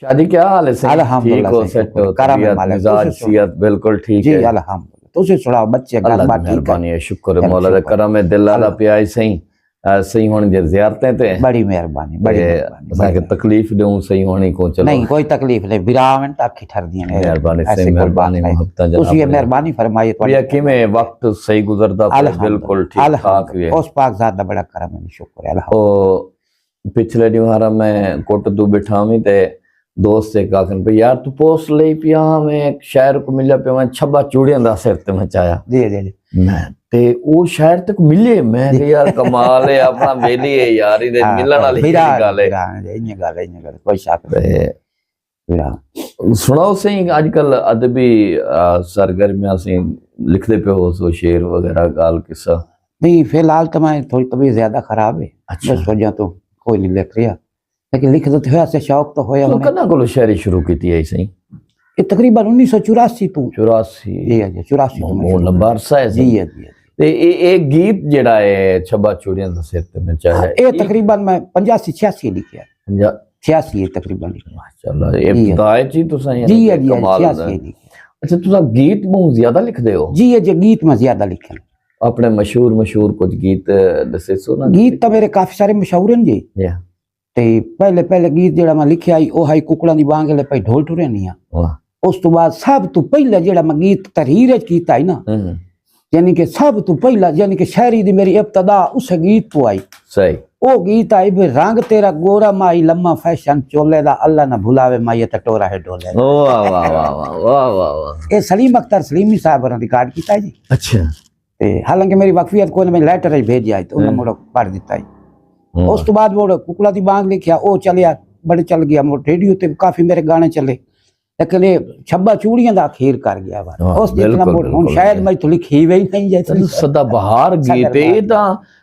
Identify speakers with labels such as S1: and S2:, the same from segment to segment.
S1: शादी क्या हाल है सही? ठीक
S2: अल्हम्दुलिल्लाह
S1: हो,
S2: सही,
S1: सेट हो,
S2: करम है
S1: तबीयत,
S2: मालिक,
S1: मिजाज,
S2: तुसी सुनाओ।
S1: सेहत बिल्कुल ठीक
S2: जी
S1: है।
S2: अल्हम्दुलिल्लाह तुसी सुनाओ, बच्चे
S1: अल्लाह
S2: घर
S1: दी
S2: बार ठीक है?
S1: मेहरबानी है, शुक्र है
S2: चलो
S1: मौला दा
S2: शुक्र।
S1: करम है। दिल दा
S2: अल्लाह
S1: पिया है सही सही होने जे ज़ियारतें ते
S2: बड़ी मेहरबानी, बड़ी मेहरबानी, बड़ी
S1: असांखे तकलीफ दूं सही होनी को चलो।
S2: नहीं कोई तकलीफ नहीं, विरामन तक ठर दिए
S1: मेहरबानी
S2: ऐसे
S1: सही,
S2: कोई बात
S1: मेहरबानी
S2: नहीं।
S1: मोहब्बत
S2: तुसी ये मेहरबानी फरमाइए
S1: प्रिया किवें वक्त सही गुजरदा पे बिल्कुल ठीक ठाक
S2: अल्हम्दुलिल्लाह
S1: है।
S2: उस पाक ज़ात दा बड़ा करम है, शुक्र है
S1: ओ
S2: अल्हम्दुलिल्लाह।
S1: पिछले ॾींहुं हारा मैं कोट तू बिठा हुई ते दोस्त एक आखन पे यार तू पोस्ट ले पिया मैं एक शायर को मिलिया पे मैं छब्बा चूड़ियां दा सिर ते मचाया
S2: जी जी जी
S1: मैं ते वो शायर तक मिले मैं कि यार कमाल है अपना वेली है यार इदे मिलण वाली गल है।
S2: इन गल कोई शक
S1: ते
S2: विराम
S1: सुनाओ सही आजकल अदबी सरगर्मियां से लिखदे पे हो सो शेर वगैरह गाल किस्सा?
S2: नहीं फिलहाल तो मैं थोड़ी तबीयत ज्यादा खराब है।
S1: अच्छा।
S2: बस वजह तो कोई नहीं लिख रहा, लेकिन लिख तो होया से शौक तो होया।
S1: तो कदा कोलो शायरी शुरू की है सही?
S2: ये तकरीबन 1984 तो
S1: 84
S2: जी है जी 84 तो
S1: बहुत लंबा अरसा है
S2: जी है जी है।
S1: ते एक गीत जेड़ा है छब्बा चूड़ियां दा सिर ते मचाया
S2: ये तकरीबन मैं 85 86 लिखिया, 86 तकरीबन लिखिया।
S1: माशाल्लाह इब्तिदाई ची तुसा
S2: जी है जी
S1: कमाल है।
S2: 86 लिखिया।
S1: अच्छा तुसा गीत बहुत ज्यादा लिखदे हो?
S2: जी है जी गीत में ज्यादा लिखे।
S1: अपने मशहूर कुछ गीत दसे सो ना?
S2: गीत तो मेरे काफी सारे मशहूर हैं जी। ते पहले पहले गीत जेड़ा मैं लिखिया आई ओ हाई कुकड़ा दी बांग ले पई ढोल टुरे नहीं आ। उस तो बाद सब तो पहले जेड़ा मैं गीत तहरीर च कीता है ना, यानी कि सब तो पहला यानी कि शायरी दी मेरी इब्तदा उस गीत तो आई।
S1: सही।
S2: ओ गीत आई भी रंग तेरा गोरा माई लम्मा फैशन चोले दा अल्लाह ना भुलावे माई टटोरा है डोले।
S1: वाह वाह वाह वाह वाह वाह।
S2: ये सलीम अख्तर सलीमी साहब ने रिकॉर्ड कीता है जी।
S1: अच्छा।
S2: ते हालांकि मेरी वक्फियत को मैं लेटर ही भेजी आई तो उन्हें मोड़ पढ़ दिता है। उस तो बाद वो कुकड़ा दी बांग लिखिया ओ चलिया बड़े चल गया मोड़ रेडियो ते काफी मेरे गाने चले, लेकिन ये छब्बा चूड़ियां दा अखीर कर गया बात उस जितना मोड़ हुन शायद मैं तो लिखी ही नहीं जैसे
S1: सदाबहार गीत ए ता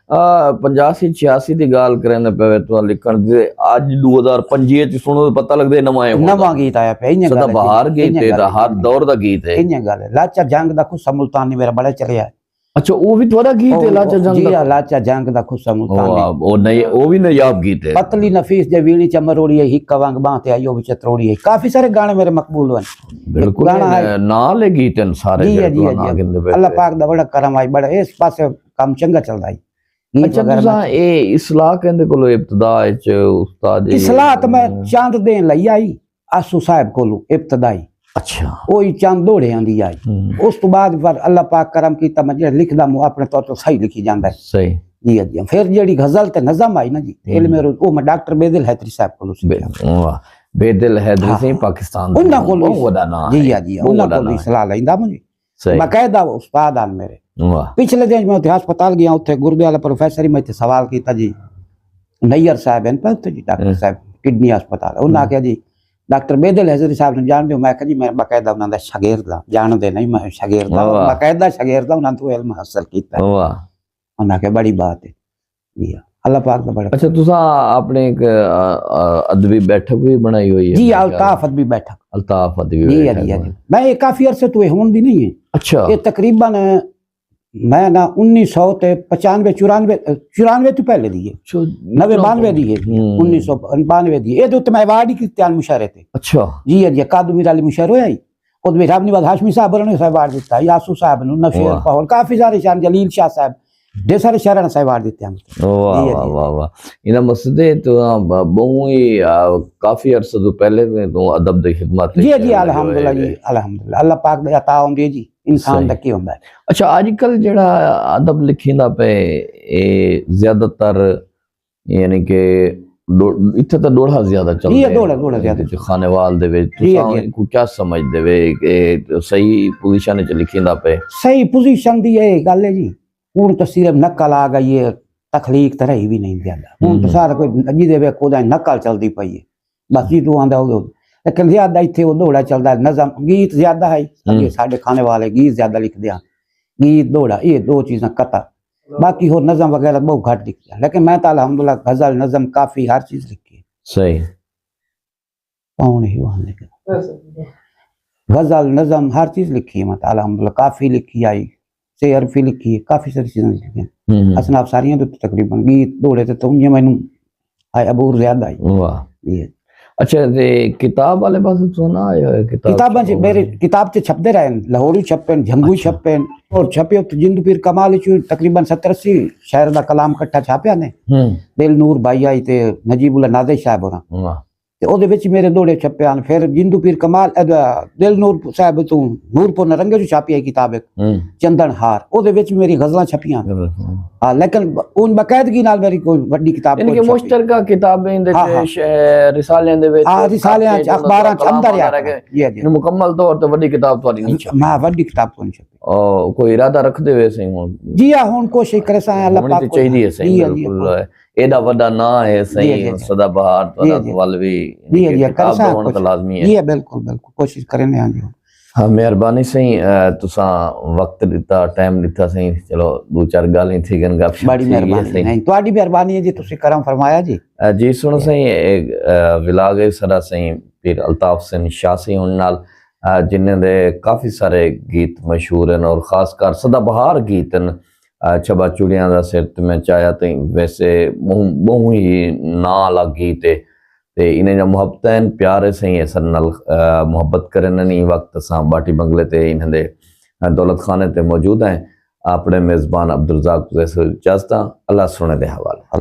S1: 85 86 दी गाल करने पे तो लिखण दे आज 2025 च सुनो पता लगदे नवा
S2: गीत आया पे इन्ने
S1: सदाबहार गीत है हर दौर दा गीत है।
S2: इन्ने गल लाचा जंग दा खुस्सा मुल्तानी मेरा बड़ा चलिया।
S1: अच्छा वो भी थोड़ा गीत है लाचा जंग
S2: जी लाचा जंग दा खुस्सा मुल्तानी
S1: वो नहीं वो भी नायाब गीत है।
S2: पतली नफीस जे वीणी चमरोड़ी है हिक्का वांग बांते आयो विच त्रोड़ी है काफी सारे गाने मेरे मकबूल हैं।
S1: बिल्कुल नाल है गीत हैं सारे
S2: जी जी अल्लाह पाक दा बड़ा करम आई बड़ा इस पासे काम चंगा चलदा है।
S1: अच्छा तुसा ए इस्लाह कहंदे कोलो इब्तिदा च उस्ताद
S2: इस्लाह तो मैं चंद देन लई आई आसू साहब कोलो इब्तिदाई। अच्छा ओही चंद दौड़े आंदी आई उस तो बाद पर अल्लाह पाक करम कीता मैं जेड़ा लिखदा मु अपने तौर तो सही लिखी जांदा है। सही जी जी। फिर जेड़ी गजल ते नज़म आई ना जी इल्म ओ मैं डॉक्टर बेदिल हैदरी साहब कोलो सीखिया।
S1: वाह बेदिल हैदरी से पाकिस्तान
S2: उन्ना कोलो
S1: वड़ा ना
S2: जी जी उन्ना कोलो इस्लाह लैंदा मुझे बाकायदा उस्ताद आन मेरे। पिछले दिन मैं अस्पताल गया उत्थे गुरदे वाला प्रोफेसर मैं सवाल किया जी नैयर साहब हैं पर जी डॉक्टर साहब किडनी अस्पताल उन्हें आख्या जी डॉक्टर बेदिल हैदरी साहब ने जान दो मैं जी मैं बाकायदा उन्होंने शागिर्द हाँ जान दे नहीं मैं शागिर्द बाकायदा शागिर्द उन्होंने तो इल्म हासिल किया उन्हें आख्या बड़ी बात है जी अल्लाह पाक दा बड़ा। अच्छा
S1: तुसा आपने एक अदबी बैठक भी बनाई हुई है?
S2: जी अल्ताफ अदबी बैठक।
S1: अल्ताफ अदबी
S2: जी जी मैं ये काफी अरसे तो होन दी नहीं है। अच्छा ये तकरीबन मैं ना 1995 94 तो पहले दी है 92 दी है 1992 दी ये तो मैं अवार्ड ही कित्ते मुशायरे थे। अच्छा जी जी कादू मीर अली मुशायरा होया ही और मेरा अपनी बात हाशमी साहब ने अवार्ड दिता यासू साहब ने नफीर पाहुल काफी सारे शायर जलील शाह साहब ढेर सारे शायर ने अवार्ड दिते हैं।
S1: वाह वाह वाह वाह इन मसदे तो बहु ही काफी अरसे तो पहले तो अदब दी खिदमत
S2: जी जी अल्हम्दुलिल्लाह जी अल्हम्दुलिल्लाह अल्लाह पाक दे अता होंदी जी इंसान दा की होंदा है।
S1: अच्छा आजकल जेड़ा अदब लिखिंदा पे ए ज्यादातर यानी के इत्थे तो दोड़ा ज्यादा चल
S2: रहा है दोड़ा ज्यादा
S1: खानेवाल दे विच तुसा को क्या समझ देवे के सही पोजीशन च लिखिंदा पे? सही
S2: पोजीशन दी है गल है जी हुन तो सिर्फ नकल आ गई है तखलीक तरह ही भी नहीं ज्यादा हुन तो सारा कोई अजी देवे कोदा नकल चलदी पई है बस जी तू आंदा हो लेकिन ज्यादा इत्थे वो दौड़ा चलदा है नज़म गीत ज्यादा है अगे साडे खाने वाले गीत ज्यादा लिखदे हैं गीत दौड़ा ये दो चीज़ां कता बाकी हो नज़म वगैरह बहुत घट लिखते हैं लेकिन मैं तो अल्हम्दुलिल्लाह गजल नज़म काफी हर चीज लिखी है। सही कौन ही वहां गजल नज़म हर चीज लिखी है मैं तो अल्हम्दुलिल्लाह काफी लिखी आई शेर भी लिखी है काफी सारी चीजें लिखी हैं असनाफ सारियां तो तकरीबन गीत दौड़े तो उन्हें मैनू आए अबूर ज्यादा आई। वाह
S1: अच्छा ते किताब वाले पास सुना आया है
S2: किताबां च मेरे किताब च छपदे रहे लाहौरी छपे झंगू
S1: अच्छा।
S2: छपे और छपे तो जिंद पीर कमाल च तकरीबन 70-80 शायर दा कलाम इकट्ठा छापिया ने दिल नूर भाई आई ते नजीबुल्ला नादिर साहब होना
S1: वाह
S2: ते ओदे विच मेरे दोड़े छपे आन फिर जिंदू पीर कमाल दिल नूर साहब तू नूरपुर नरंगे च छापी है किताब एक चंदन हार ओदे विच मेरी गजलां छपियां हां लेकिन उन बकायदगी नाल मेरी कोई बड़ी किताब
S1: इनके
S2: कोई छपी
S1: मुश्तरका किताबें दे
S2: हाँ, हाँ।
S1: रिसालियां दे विच
S2: हां रिसालियां च अखबारां च अंदर या ये
S1: मुकम्मल तौर ते वड्डी किताब तुहाडी नहीं छपी
S2: मैं बड़ी किताब कोई छपी
S1: और कोई इरादा रखदे वे सही हुन
S2: जी हां हुन कोशिश करे सा अल्लाह
S1: होनी
S2: पाक
S1: ते चाहिदी है सही बिल्कुल एडा वड्डा ना है सही सदाबहार तुहाडा वालवी
S2: जी
S1: किताब होना तो लाजमी है
S2: जी बिल्कुल बिल्कुल कोशिश करें हां जी
S1: हाँ मेहरबानी सही तुसा वक्त दिता टाइम दिता सही चलो दो चार गालें थी गन गपशप
S2: बड़ी मेहरबानी नहीं ਤੁਹਾਡੀ मेहरबानी है जी तुसी करम फरमाया जी
S1: जी सुनो सही विलागे सदा सही पीर अल्ताफ सिंह शाह सही हुन नाल जिन्हें दे काफी सारे गीत मशहूर हैं और खासकर सदाबहार गीत हैं छबा चूड़ियां दा सिर ते मैं चाया ते वैसे बहु ही ना आला गीत है ते इन्हें जा मुहब्बत हैं प्यारे सही है सर नाल मुहब्बत करें नहीं वक्त सा बाटी बंगले ते इन्हें दे दौलत खाने ते मौजूद हैं अपने मेज़बान अब्दुल रज़ाक इजाज़त अल्लाह सुने दे हवाले।